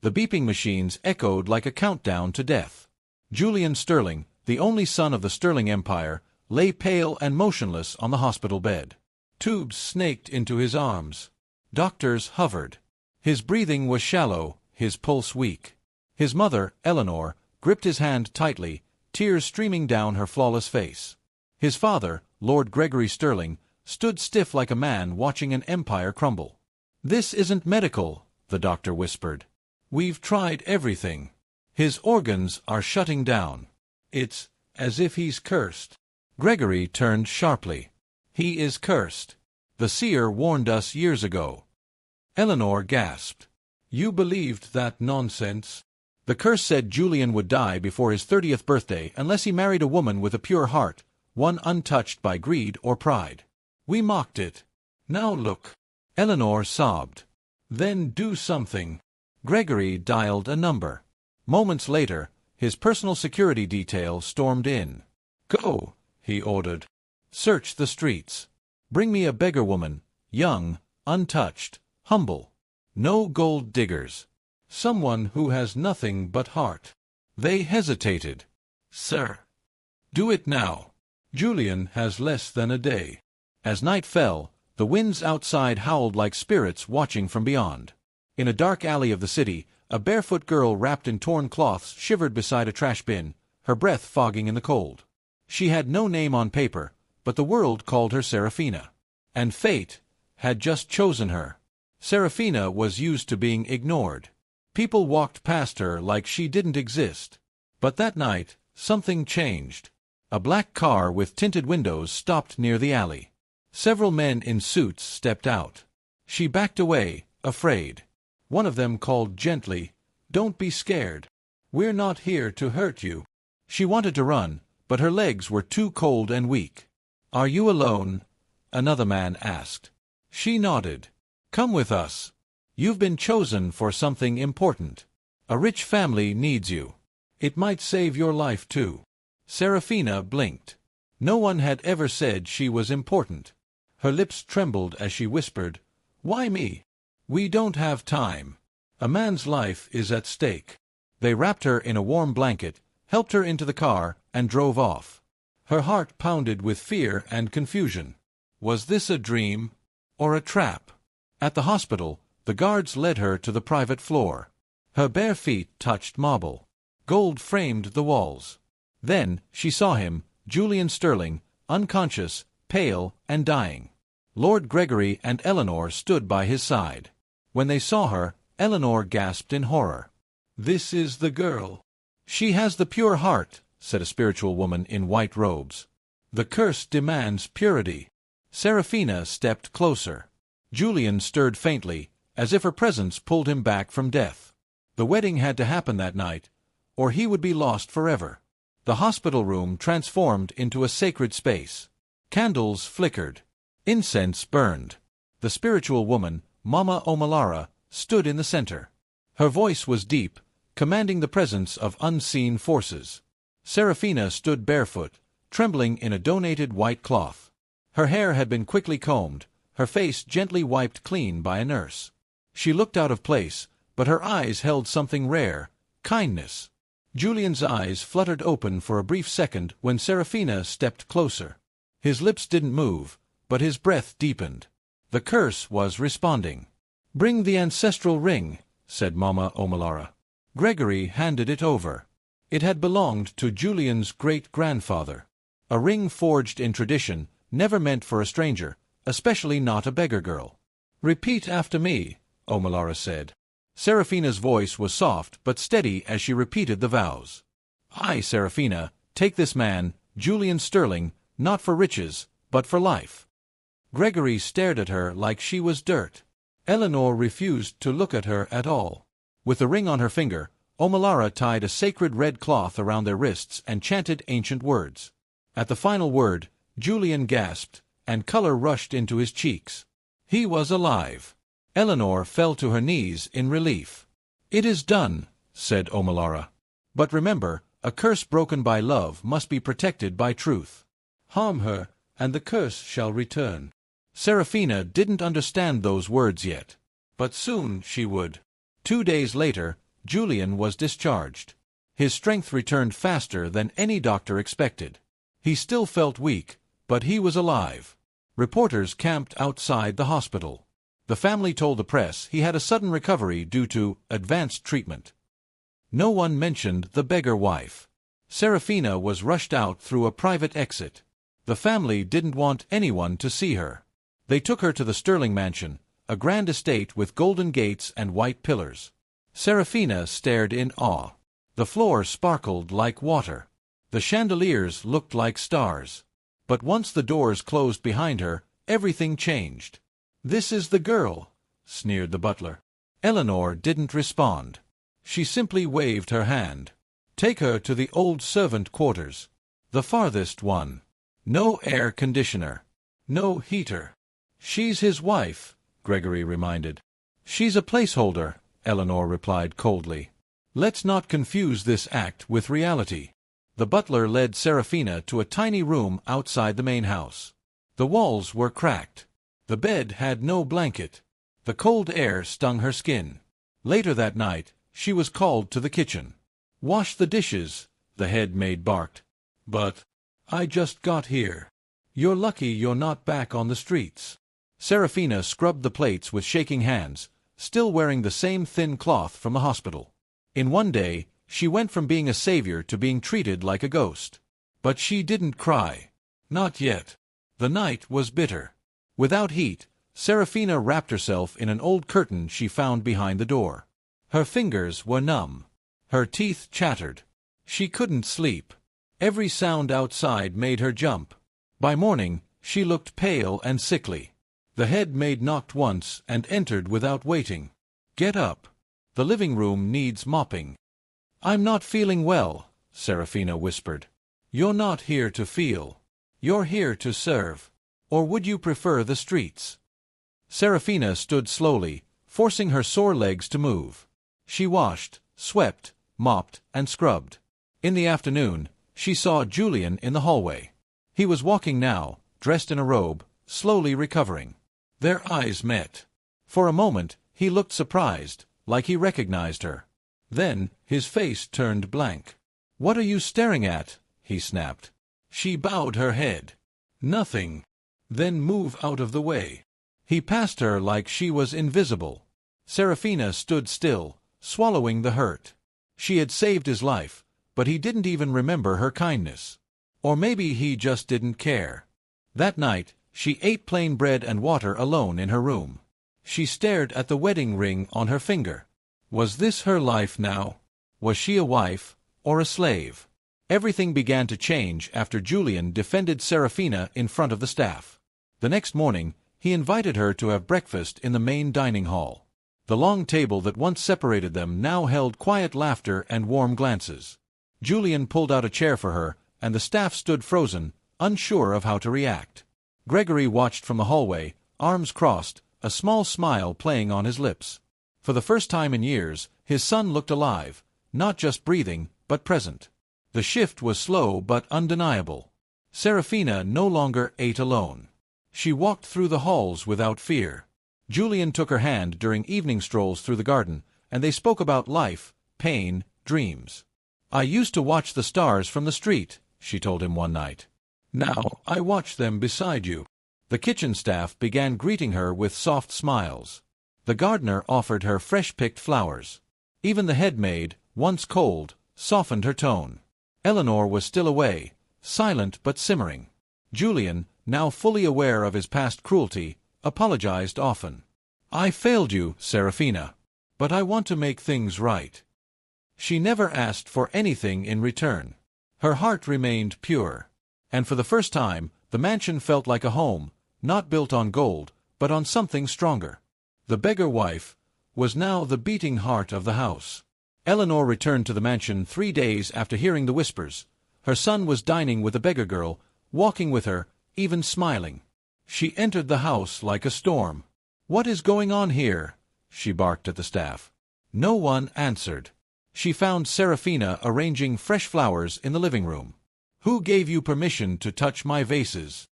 The beeping machines echoed like a countdown to death. Julian Sterling, the only son of the Sterling Empire, lay pale and motionless on the hospital bed. Tubes snaked into his arms. Doctors hovered. His breathing was shallow, his pulse weak. His mother, Eleanor, gripped his hand tightly, tears streaming down her flawless face. His father, Lord Gregory Sterling, stood stiff like a man watching an empire crumble. "This isn't medical," the doctor whispered. "We've tried everything. His organs are shutting down. It's as if he's cursed." Gregory turned sharply. "He is cursed. The seer warned us years ago." Eleanor gasped. "You believed that nonsense?" "The curse said Julian would die before his 30th birthday unless he married a woman with a pure heart, one untouched by greed or pride. We mocked it. Now look." Eleanor sobbed. "Then do something." Gregory dialed a number. Moments later, his personal security detail stormed in. "Go," he ordered. "Search the streets. Bring me a beggar woman, young, untouched, humble. No gold diggers. Someone who has nothing but heart." They hesitated. "Sir." "Do it now. Julian has less than a day." As night fell, the winds outside howled like spirits watching from beyond. In a dark alley of the city, a barefoot girl wrapped in torn cloths shivered beside a trash bin, her breath fogging in the cold. She had no name on paper, but the world called her Seraphina. And fate had just chosen her. Seraphina was used to being ignored. People walked past her like she didn't exist. But that night, something changed. A black car with tinted windows stopped near the alley. Several men in suits stepped out. She backed away, afraid. One of them called gently, "Don't be scared. We're not here to hurt you." She wanted to run, but her legs were too cold and weak. "Are you alone?" another man asked. She nodded. "Come with us. You've been chosen for something important. A rich family needs you. It might save your life too." Seraphina blinked. No one had ever said she was important. Her lips trembled as she whispered, "Why me? We don't have time. A man's life is at stake." They wrapped her in a warm blanket, helped her into the car, and drove off. Her heart pounded with fear and confusion. Was this a dream or a trap? At the hospital, the guards led her to the private floor. Her bare feet touched marble. Gold framed the walls. Then she saw him, Julian Sterling, unconscious, pale, and dying. Lord Gregory and Eleanor stood by his side. When they saw her, Eleanor gasped in horror. "This is the girl." "She has the pure heart," said a spiritual woman in white robes. "The curse demands purity." Seraphina stepped closer. Julian stirred faintly, as if her presence pulled him back from death. The wedding had to happen that night, or he would be lost forever. The hospital room transformed into a sacred space. Candles flickered. Incense burned. The spiritual woman, Mama Omalara, stood in the center. Her voice was deep, commanding the presence of unseen forces. Seraphina stood barefoot, trembling in a donated white cloth. Her hair had been quickly combed, her face gently wiped clean by a nurse. She looked out of place, but her eyes held something rare, kindness. Julian's eyes fluttered open for a brief second when Seraphina stepped closer. His lips didn't move, but his breath deepened. The curse was responding. "Bring the ancestral ring," said Mama Omalara. Gregory handed it over. It had belonged to Julian's great-grandfather. A ring forged in tradition, never meant for a stranger, especially not a beggar girl. "Repeat after me," Omalara said. Seraphina's voice was soft but steady as she repeated the vows. "I, Seraphina, take this man, Julian Sterling, not for riches, but for life." Gregory stared at her like she was dirt. Eleanor refused to look at her at all. With the ring on her finger, Omalara tied a sacred red cloth around their wrists and chanted ancient words. At the final word, Julian gasped, and color rushed into his cheeks. He was alive. Eleanor fell to her knees in relief. "It is done," said Omalara. "But remember, a curse broken by love must be protected by truth. Harm her, and the curse shall return." Seraphina didn't understand those words yet. But soon she would. 2 days later, Julian was discharged. His strength returned faster than any doctor expected. He still felt weak, but he was alive. Reporters camped outside the hospital. The family told the press he had a sudden recovery due to advanced treatment. No one mentioned the beggar wife. Seraphina was rushed out through a private exit. The family didn't want anyone to see her. They took her to the Sterling mansion, a grand estate with golden gates and white pillars. Seraphina stared in awe. The floor sparkled like water. The chandeliers looked like stars. But once the doors closed behind her, everything changed. "This is the girl," sneered the butler. Eleanor didn't respond. She simply waved her hand. "Take her to the old servant quarters. The farthest one. No air conditioner. No heater." "She's his wife," Gregory reminded. "She's a placeholder," Eleanor replied coldly. "Let's not confuse this act with reality." The butler led Seraphina to a tiny room outside the main house. The walls were cracked. The bed had no blanket. The cold air stung her skin. Later that night, she was called to the kitchen. "Wash the dishes," the head maid barked. "But I just got here." "You're lucky you're not back on the streets." Seraphina scrubbed the plates with shaking hands, still wearing the same thin cloth from the hospital. In one day, she went from being a savior to being treated like a ghost. But she didn't cry. Not yet. The night was bitter. Without heat, Seraphina wrapped herself in an old curtain she found behind the door. Her fingers were numb. Her teeth chattered. She couldn't sleep. Every sound outside made her jump. By morning, she looked pale and sickly. The head maid knocked once and entered without waiting. "Get up. The living room needs mopping." "I'm not feeling well," Seraphina whispered. "You're not here to feel. You're here to serve. Or would you prefer the streets?" Seraphina stood slowly, forcing her sore legs to move. She washed, swept, mopped, and scrubbed. In the afternoon, she saw Julian in the hallway. He was walking now, dressed in a robe, slowly recovering. Their eyes met. For a moment, he looked surprised, like he recognized her. Then, his face turned blank. "What are you staring at?" he snapped. She bowed her head. "Nothing." "Then move out of the way." He passed her like she was invisible. Seraphina stood still, swallowing the hurt. She had saved his life, but he didn't even remember her kindness. Or maybe he just didn't care. That night, she ate plain bread and water alone in her room. She stared at the wedding ring on her finger. Was this her life now? Was she a wife, or a slave? Everything began to change after Julian defended Seraphina in front of the staff. The next morning, he invited her to have breakfast in the main dining hall. The long table that once separated them now held quiet laughter and warm glances. Julian pulled out a chair for her, and the staff stood frozen, unsure of how to react. Gregory watched from the hallway, arms crossed, a small smile playing on his lips. For the first time in years, his son looked alive, not just breathing, but present. The shift was slow but undeniable. Seraphina no longer ate alone. She walked through the halls without fear. Julian took her hand during evening strolls through the garden, and they spoke about life, pain, dreams. "I used to watch the stars from the street," she told him one night. "Now I watch them beside you." The kitchen staff began greeting her with soft smiles. The gardener offered her fresh-picked flowers. Even the head maid, once cold, softened her tone. Eleanor was still away, silent but simmering. Julian, now fully aware of his past cruelty, apologized often. "I failed you, Seraphina. But I want to make things right." She never asked for anything in return. Her heart remained pure. And for the first time, the mansion felt like a home, not built on gold, but on something stronger. The beggar wife was now the beating heart of the house. Eleanor returned to the mansion 3 days after hearing the whispers. Her son was dining with the beggar girl, walking with her, even smiling. She entered the house like a storm. "What is going on here?" she barked at the staff. No one answered. She found Seraphina arranging fresh flowers in the living room. "Who gave you permission to touch my vases?"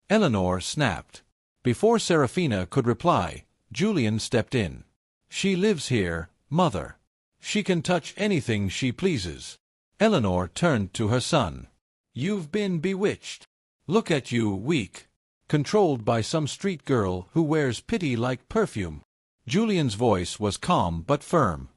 Eleanor snapped. Before Seraphina could reply, Julian stepped in. "She lives here, Mother." She can touch anything she pleases. Eleanor turned to her son. You've been bewitched. Look at you, weak. Controlled by some street girl who wears pity like perfume. Julian's voice was calm but firm.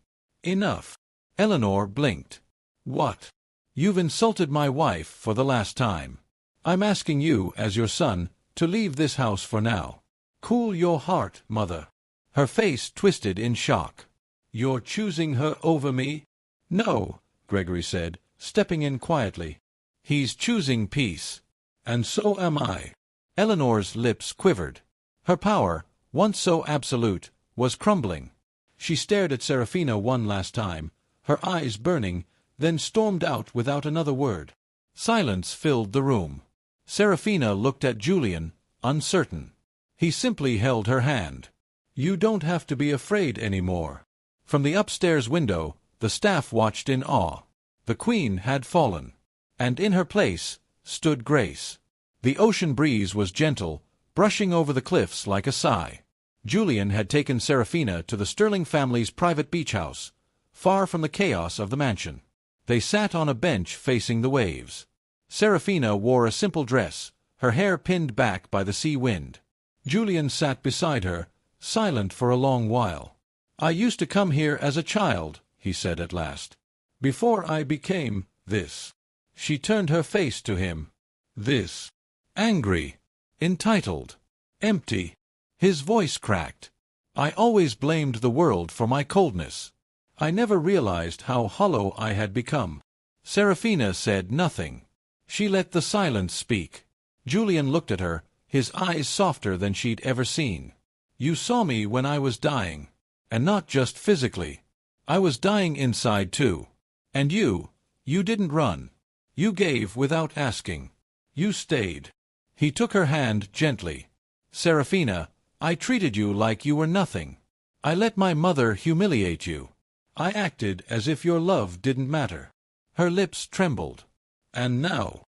Enough. Eleanor blinked. What? You've insulted my wife for the last time. I'm asking you, as your son, to leave this house for now. Cool your heart, mother. Her face twisted in shock. You're choosing her over me? No, Gregory said, stepping in quietly. He's choosing peace. And so am I. Eleanor's lips quivered. Her power, once so absolute, was crumbling. She stared at Seraphina one last time, her eyes burning, then stormed out without another word. Silence filled the room. Seraphina looked at Julian, uncertain. He simply held her hand. You don't have to be afraid anymore. From the upstairs window, the staff watched in awe. The queen had fallen. And in her place stood Grace. The ocean breeze was gentle, brushing over the cliffs like a sigh. Julian had taken Seraphina to the Sterling family's private beach house, far from the chaos of the mansion. They sat on a bench facing the waves. Seraphina wore a simple dress, her hair pinned back by the sea wind. Julian sat beside her, silent for a long while. I used to come here as a child, he said at last. Before I became this. She turned her face to him. This. Angry. Entitled. Empty. His voice cracked. I always blamed the world for my coldness. I never realized how hollow I had become. Seraphina said nothing. She let the silence speak. Julian looked at her, his eyes softer than she'd ever seen. You saw me when I was dying. And not just physically. I was dying inside too. And you didn't run. You gave without asking. You stayed. He took her hand gently. Seraphina, I treated you like you were nothing. I let my mother humiliate you. I acted as if your love didn't matter. Her lips trembled. And now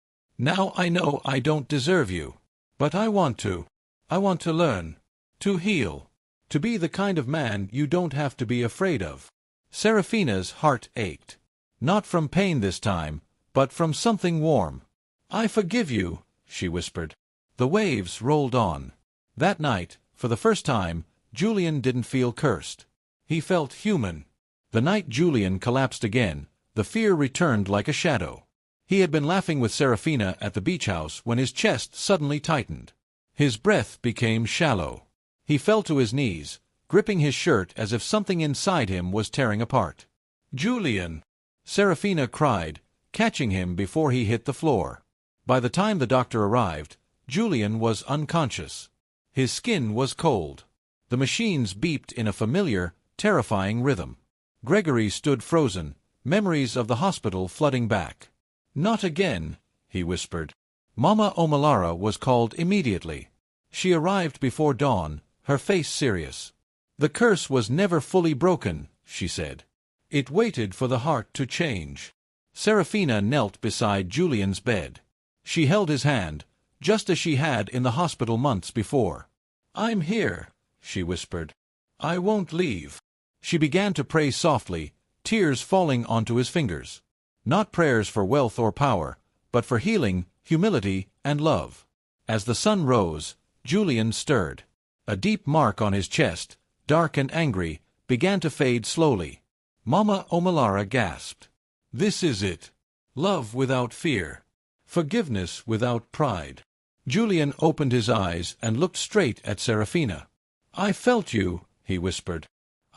I know I don't deserve you. But I want to. I want to learn. To heal. To be the kind of man you don't have to be afraid of. Seraphina's heart ached. Not from pain this time, but from something warm. I forgive you, she whispered. The waves rolled on. That night, for the first time, Julian didn't feel cursed. He felt human. The night Julian collapsed again, the fear returned like a shadow. He had been laughing with Seraphina at the beach house when his chest suddenly tightened. His breath became shallow. He fell to his knees, gripping his shirt as if something inside him was tearing apart. Julian! Seraphina cried, catching him before he hit the floor. By the time the doctor arrived, Julian was unconscious. His skin was cold. The machines beeped in a familiar, terrifying rhythm. Gregory stood frozen, memories of the hospital flooding back. Not again, he whispered. Mama Omalara was called immediately. She arrived before dawn, her face serious. The curse was never fully broken, she said. It waited for the heart to change. Seraphina knelt beside Julian's bed. She held his hand, just as she had in the hospital months before. I'm here, she whispered. I won't leave. She began to pray softly, tears falling onto his fingers. Not prayers for wealth or power, but for healing, humility, and love. As the sun rose, Julian stirred. A deep mark on his chest, dark and angry, began to fade slowly. Mama Omalara gasped. This is it. Love without fear. Forgiveness without pride. Julian opened his eyes and looked straight at Seraphina. I felt you, he whispered.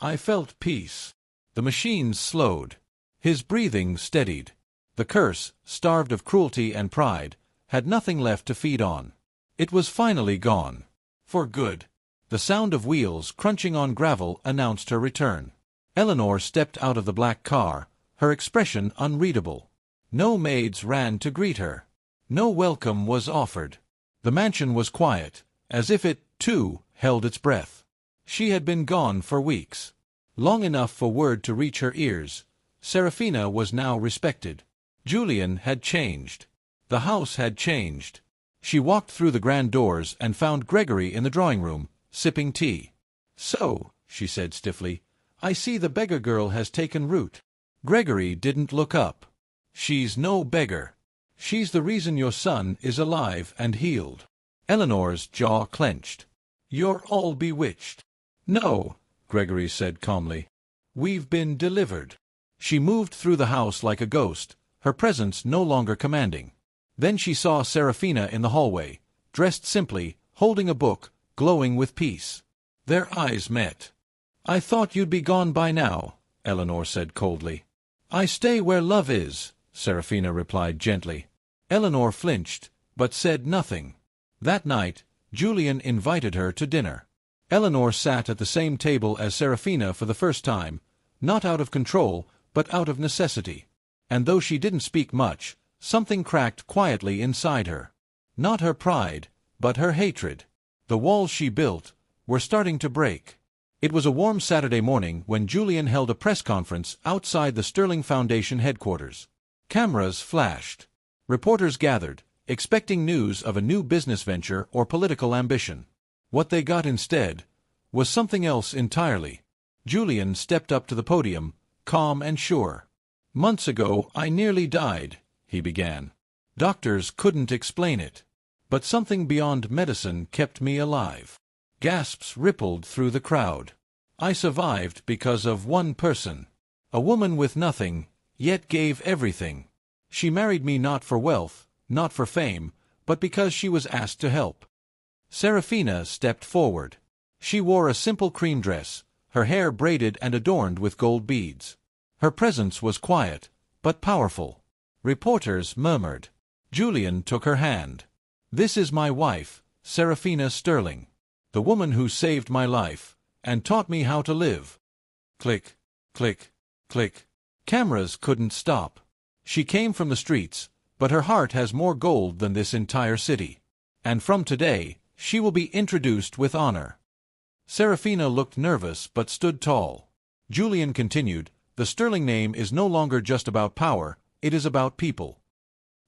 I felt peace. The machines slowed. His breathing steadied. The curse, starved of cruelty and pride, had nothing left to feed on. It was finally gone. For good. The sound of wheels crunching on gravel announced her return. Eleanor stepped out of the black car, her expression unreadable. No maids ran to greet her. No welcome was offered. The mansion was quiet, as if it, too, held its breath. She had been gone for weeks. Long enough for word to reach her ears. Seraphina was now respected. Julian had changed. The house had changed. She walked through the grand doors and found Gregory in the drawing room, sipping tea. So, she said stiffly, I see the beggar girl has taken root." Gregory didn't look up. "She's no beggar. She's the reason your son is alive and healed." Eleanor's jaw clenched. "You're all bewitched." "No," Gregory said calmly. "We've been delivered." She moved through the house like a ghost, her presence no longer commanding. Then she saw Seraphina in the hallway, dressed simply, holding a book, glowing with peace. Their eyes met. "I thought you'd be gone by now," Eleanor said coldly. "I stay where love is," Seraphina replied gently. Eleanor flinched, but said nothing. That night, Julian invited her to dinner. Eleanor sat at the same table as Seraphina for the first time, not out of control, but out of necessity. And though she didn't speak much, something cracked quietly inside her. Not her pride, but her hatred. The walls she built were starting to break. It was a warm Saturday morning when Julian held a press conference outside the Sterling Foundation headquarters. Cameras flashed. Reporters gathered, expecting news of a new business venture or political ambition. What they got instead was something else entirely. Julian stepped up to the podium, calm and sure. "Months ago I nearly died," he began. "Doctors couldn't explain it. But something beyond medicine kept me alive." Gasps rippled through the crowd. "I survived because of one person. A woman with nothing, yet gave everything. She married me not for wealth, not for fame, but because she was asked to help." Seraphina stepped forward. She wore a simple cream dress, her hair braided and adorned with gold beads. Her presence was quiet, but powerful. Reporters murmured. Julian took her hand. "This is my wife, Seraphina Sterling, the woman who saved my life, and taught me how to live." Click, click, click. Cameras couldn't stop. She came from the streets, but her heart has more gold than this entire city. And from today, she will be introduced with honor. Seraphina looked nervous but stood tall. Julian continued, "The Sterling name is no longer just about power, it is about people."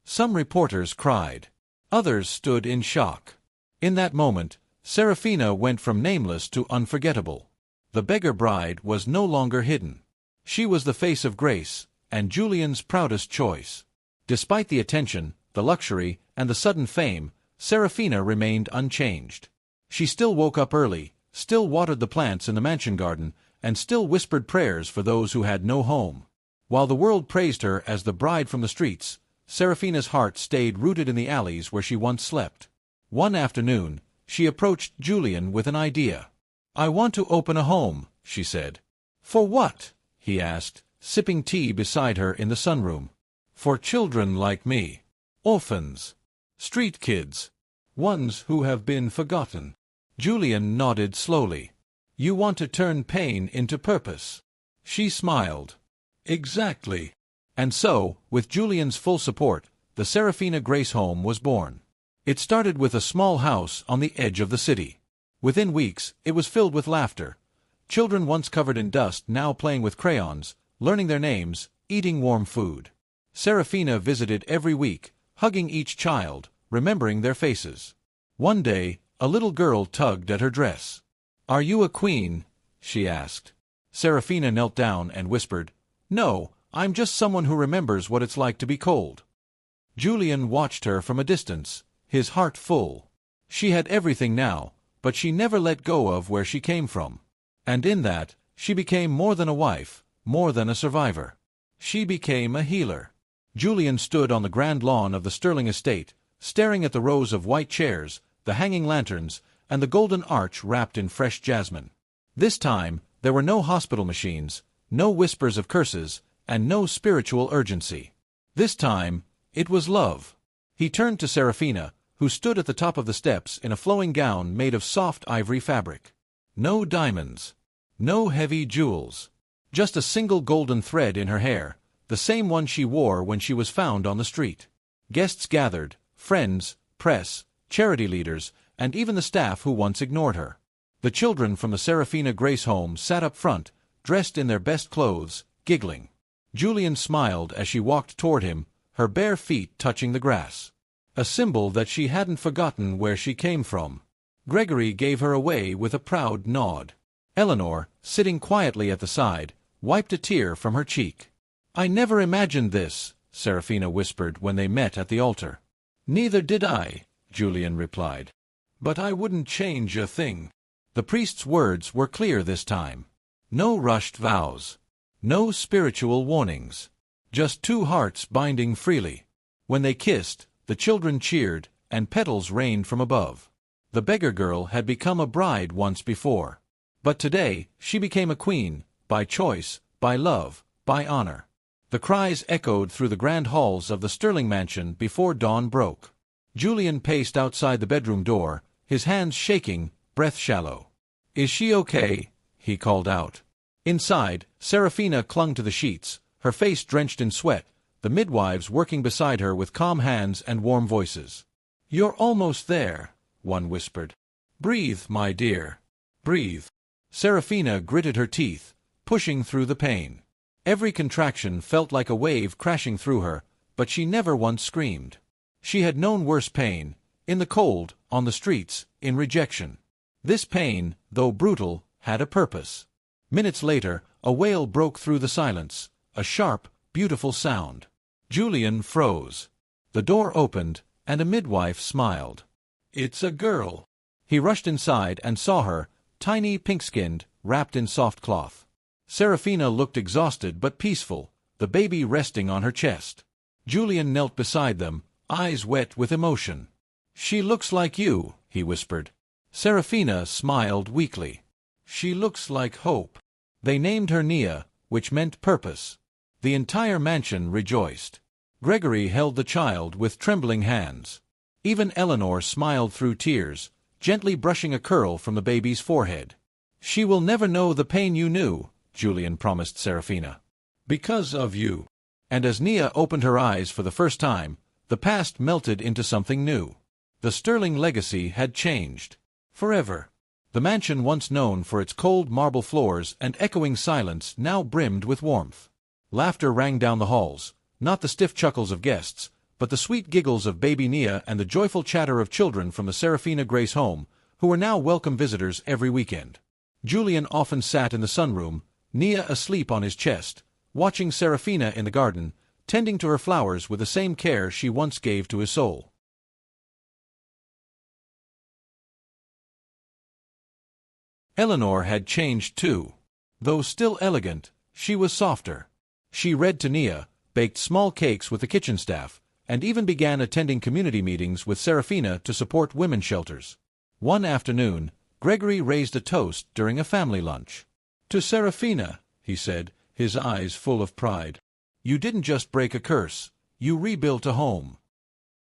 Some reporters cried. Others stood in shock. In that moment, Seraphina went from nameless to unforgettable. The beggar bride was no longer hidden. She was the face of grace, and Julian's proudest choice. Despite the attention, the luxury, and the sudden fame, Seraphina remained unchanged. She still woke up early, still watered the plants in the mansion garden, and still whispered prayers for those who had no home. While the world praised her as the bride from the streets, Seraphina's heart stayed rooted in the alleys where she once slept. One afternoon, she approached Julian with an idea. "I want to open a home," she said. "For what?" he asked, sipping tea beside her in the sunroom. "For children like me. Orphans. Street kids. Ones who have been forgotten." Julian nodded slowly. "You want to turn pain into purpose." She smiled. "Exactly." And so, with Julian's full support, the Seraphina Grace home was born. It started with a small house on the edge of the city. Within weeks, it was filled with laughter. Children once covered in dust now playing with crayons, learning their names, eating warm food. Seraphina visited every week, hugging each child, remembering their faces. One day, a little girl tugged at her dress. "Are you a queen?" she asked. Seraphina knelt down and whispered, "No, I'm just someone who remembers what it's like to be cold." Julian watched her from a distance, his heart full. She had everything now, but she never let go of where she came from. And in that, she became more than a wife, more than a survivor. She became a healer. Julian stood on the grand lawn of the Sterling estate, staring at the rows of white chairs, the hanging lanterns, and the golden arch wrapped in fresh jasmine. This time, there were no hospital machines, no whispers of curses, and no spiritual urgency. This time, it was love. He turned to Seraphina, who stood at the top of the steps in a flowing gown made of soft ivory fabric. No diamonds. No heavy jewels. Just a single golden thread in her hair, the same one she wore when she was found on the street. Guests gathered, friends, press, charity leaders, and even the staff who once ignored her. The children from the Seraphina Grace home sat up front, dressed in their best clothes, giggling. Julian smiled as she walked toward him, her bare feet touching the grass. A symbol that she hadn't forgotten where she came from. Gregory gave her away with a proud nod. Eleanor, sitting quietly at the side, wiped a tear from her cheek. "I never imagined this," Seraphina whispered when they met at the altar. "Neither did I," Julian replied. "But I wouldn't change a thing." The priest's words were clear this time. No rushed vows. No spiritual warnings. Just two hearts binding freely. When they kissed, the children cheered, and petals rained from above. The beggar girl had become a bride once before. But today, she became a queen, by choice, by love, by honor. The cries echoed through the grand halls of the Sterling mansion before dawn broke. Julian paced outside the bedroom door, his hands shaking, breath shallow. "Is she okay?" he called out. Inside, Seraphina clung to the sheets, her face drenched in sweat, the midwives working beside her with calm hands and warm voices. "You're almost there," one whispered. "Breathe, my dear. Breathe." Seraphina gritted her teeth, pushing through the pain. Every contraction felt like a wave crashing through her, but she never once screamed. She had known worse pain, in the cold, on the streets, in rejection. This pain, though brutal, had a purpose. Minutes later, a wail broke through the silence, a sharp, beautiful sound. Julian froze. The door opened, and a midwife smiled. "It's a girl." He rushed inside and saw her, tiny, pink-skinned, wrapped in soft cloth. Seraphina looked exhausted but peaceful, the baby resting on her chest. Julian knelt beside them, eyes wet with emotion. "She looks like you," he whispered. Seraphina smiled weakly. "She looks like hope." They named her Nia, which meant purpose. The entire mansion rejoiced. Gregory held the child with trembling hands. Even Eleanor smiled through tears, gently brushing a curl from the baby's forehead. "She will never know the pain you knew," Julian promised Seraphina. "Because of you." And as Nia opened her eyes for the first time, the past melted into something new. The Sterling legacy had changed. Forever. The mansion once known for its cold marble floors and echoing silence now brimmed with warmth. Laughter rang down the halls, not the stiff chuckles of guests, but the sweet giggles of baby Nia and the joyful chatter of children from the Seraphina Grace home, who were now welcome visitors every weekend. Julian often sat in the sunroom, Nia asleep on his chest, watching Seraphina in the garden, tending to her flowers with the same care she once gave to his soul. Eleanor had changed too. Though still elegant, she was softer. She read to Nia, baked small cakes with the kitchen staff, and even began attending community meetings with Seraphina to support women's shelters. One afternoon, Gregory raised a toast during a family lunch. "To Seraphina," he said, his eyes full of pride. "You didn't just break a curse, you rebuilt a home."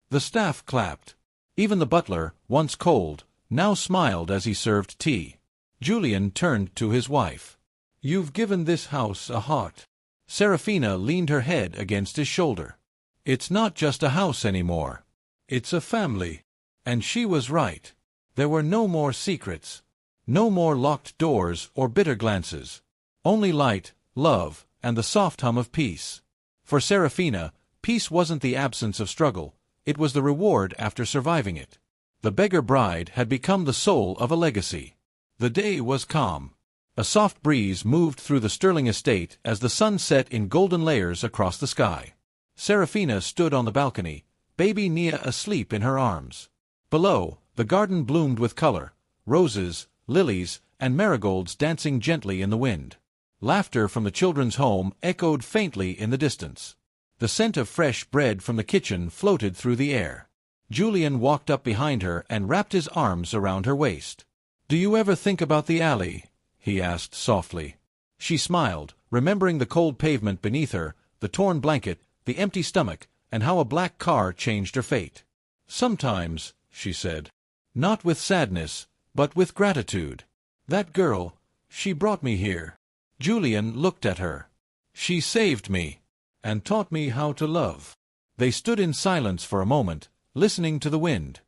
The staff clapped. Even the butler, once cold, now smiled as he served tea. Julian turned to his wife. "You've given this house a heart." Seraphina leaned her head against his shoulder. "It's not just a house anymore. It's a family." And she was right. There were no more secrets. No more locked doors or bitter glances. Only light, love, and the soft hum of peace. For Seraphina, peace wasn't the absence of struggle, it was the reward after surviving it. The beggar bride had become the soul of a legacy. The day was calm. A soft breeze moved through the Sterling estate as the sun set in golden layers across the sky. Seraphina stood on the balcony, baby Nia asleep in her arms. Below, the garden bloomed with color, roses, lilies, and marigolds dancing gently in the wind. Laughter from the children's home echoed faintly in the distance. The scent of fresh bread from the kitchen floated through the air. Julian walked up behind her and wrapped his arms around her waist. "Do you ever think about the alley?" he asked softly. She smiled, remembering the cold pavement beneath her, the torn blanket, the empty stomach, and how a black car changed her fate. "Sometimes," she said. "Not with sadness, but with gratitude. That girl, she brought me here." Julian looked at her. "She saved me, and taught me how to love." They stood in silence for a moment, listening to the wind.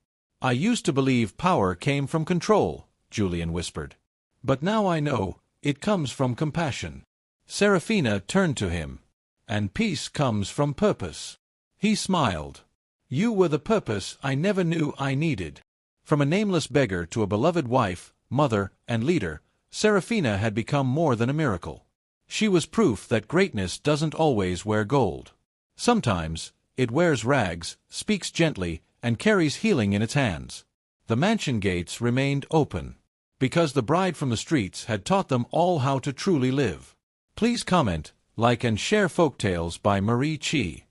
"I used to believe power came from control," Julian whispered. "But now I know, it comes from compassion." Seraphina turned to him. "And peace comes from purpose." He smiled. "You were the purpose I never knew I needed." From a nameless beggar to a beloved wife, mother, and leader, Seraphina had become more than a miracle. She was proof that greatness doesn't always wear gold. Sometimes, it wears rags, speaks gently, and carries healing in its hands. The mansion gates remained open, because the bride from the streets had taught them all how to truly live. Please comment, like and share Folktales by Marie Chi.